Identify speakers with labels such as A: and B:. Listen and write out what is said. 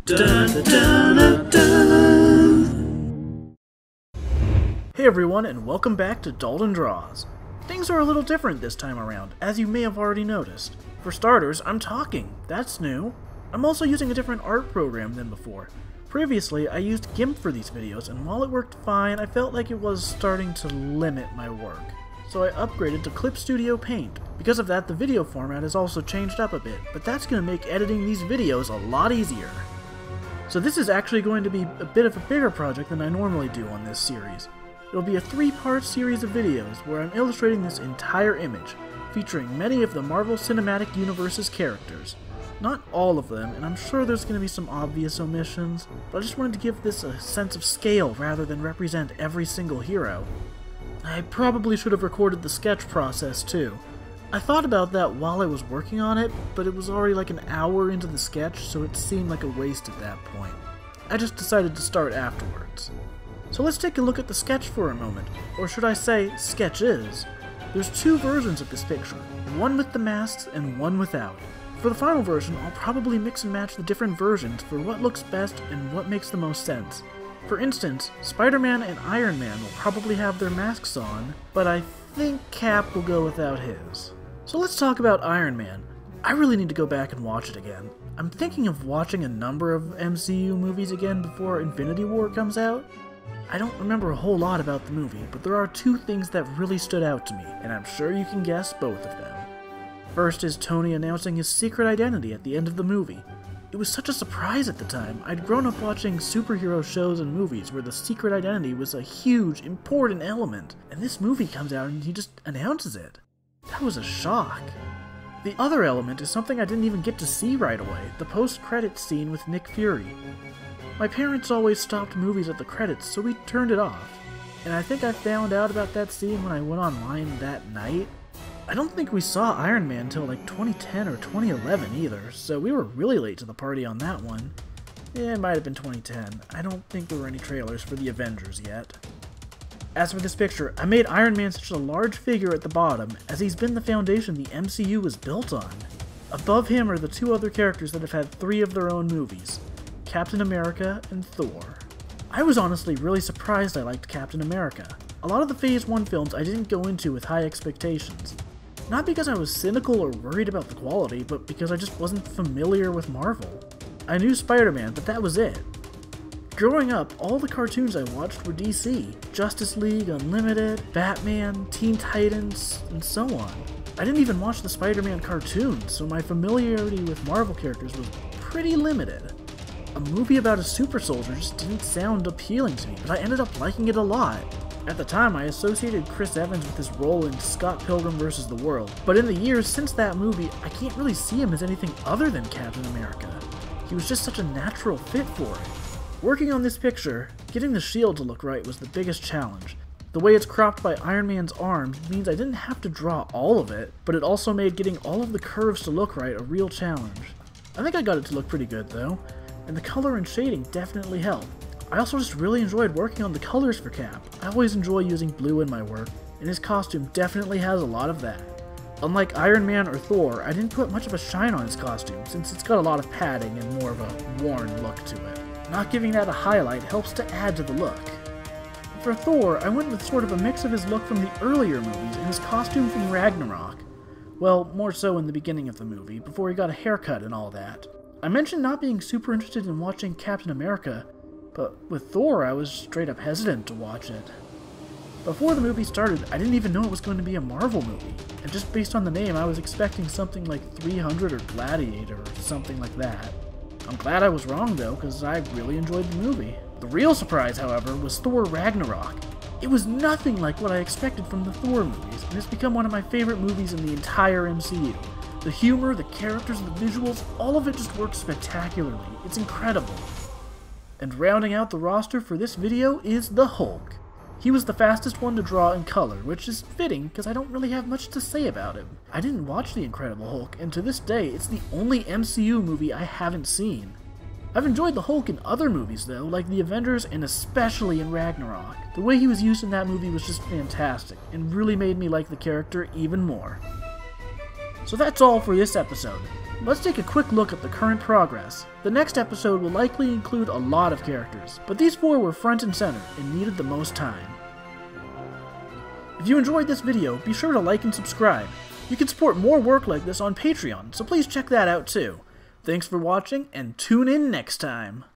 A: Dun, dun, dun, dun. Hey everyone, and welcome back to Dalton Draws. Things are a little different this time around, as you may have already noticed. For starters, I'm talking. That's new. I'm also using a different art program than before. Previously, I used GIMP for these videos, and while it worked fine, I felt like it was starting to limit my work. So I upgraded to Clip Studio Paint. Because of that, the video format has also changed up a bit, but that's going to make editing these videos a lot easier. So this is actually going to be a bit of a bigger project than I normally do on this series. It'll be a 3-part series of videos where I'm illustrating this entire image, featuring many of the Marvel Cinematic Universe's characters. Not all of them, and I'm sure there's going to be some obvious omissions, but I just wanted to give this a sense of scale rather than represent every single hero. I probably should have recorded the sketch process too. I thought about that while I was working on it, but it was already like an hour into the sketch, so it seemed like a waste at that point. I just decided to start afterwards. So let's take a look at the sketch for a moment, or should I say, sketches. There's 2 versions of this picture, one with the masks and one without. For the final version, I'll probably mix and match the different versions for what looks best and what makes the most sense. For instance, Spider-Man and Iron Man will probably have their masks on, but I think Cap will go without his. So let's talk about Iron Man. I really need to go back and watch it again. I'm thinking of watching a number of MCU movies again before Infinity War comes out. I don't remember a whole lot about the movie, but there are 2 things that really stood out to me, and I'm sure you can guess both of them. First is Tony announcing his secret identity at the end of the movie. It was such a surprise at the time. I'd grown up watching superhero shows and movies where the secret identity was a huge, important element, and this movie comes out and he just announces it. That was a shock. The other element is something I didn't even get to see right away, the post-credits scene with Nick Fury. My parents always stopped movies at the credits, so we turned it off. And I think I found out about that scene when I went online that night. I don't think we saw Iron Man until like 2010 or 2011 either, so we were really late to the party on that one. Yeah, it might have been 2010. I don't think there were any trailers for the Avengers yet. As for this picture, I made Iron Man such a large figure at the bottom, as he's been the foundation the MCU was built on. Above him are the 2 other characters that have had 3 of their own movies, Captain America and Thor. I was honestly really surprised I liked Captain America. A lot of the Phase 1 films I didn't go into with high expectations. Not because I was cynical or worried about the quality, but because I just wasn't familiar with Marvel. I knew Spider-Man, but that was it. Growing up, all the cartoons I watched were DC, Justice League, Unlimited, Batman, Teen Titans, and so on. I didn't even watch the Spider-Man cartoons, so my familiarity with Marvel characters was pretty limited. A movie about a super soldier just didn't sound appealing to me, but I ended up liking it a lot. At the time, I associated Chris Evans with his role in Scott Pilgrim vs. the World, but in the years since that movie, I can't really see him as anything other than Captain America. He was just such a natural fit for it. Working on this picture, getting the shield to look right was the biggest challenge. The way it's cropped by Iron Man's arms means I didn't have to draw all of it, but it also made getting all of the curves to look right a real challenge. I think I got it to look pretty good though, and the color and shading definitely helped. I also just really enjoyed working on the colors for Cap. I always enjoy using blue in my work, and his costume definitely has a lot of that. Unlike Iron Man or Thor, I didn't put much of a shine on his costume, since it's got a lot of padding and more of a worn look to it. Not giving that a highlight helps to add to the look. For Thor, I went with sort of a mix of his look from the earlier movies and his costume from Ragnarok. Well, more so in the beginning of the movie, before he got a haircut and all that. I mentioned not being super interested in watching Captain America, but with Thor I was straight up hesitant to watch it. Before the movie started, I didn't even know it was going to be a Marvel movie, and just based on the name I was expecting something like 300 or Gladiator or something like that. I'm glad I was wrong though, because I really enjoyed the movie. The real surprise, however, was Thor Ragnarok. It was nothing like what I expected from the Thor movies, and it's become one of my favorite movies in the entire MCU. The humor, the characters, the visuals, all of it just works spectacularly. It's incredible. And rounding out the roster for this video is the Hulk. He was the fastest one to draw in color, which is fitting because I don't really have much to say about him. I didn't watch The Incredible Hulk, and to this day, it's the only MCU movie I haven't seen. I've enjoyed the Hulk in other movies though, like the Avengers and especially in Ragnarok. The way he was used in that movie was just fantastic, and really made me like the character even more. So that's all for this episode. Let's take a quick look at the current progress. The next episode will likely include a lot of characters, but these 4 were front and center and needed the most time. If you enjoyed this video, be sure to like and subscribe. You can support more work like this on Patreon, so please check that out too. Thanks for watching, and tune in next time!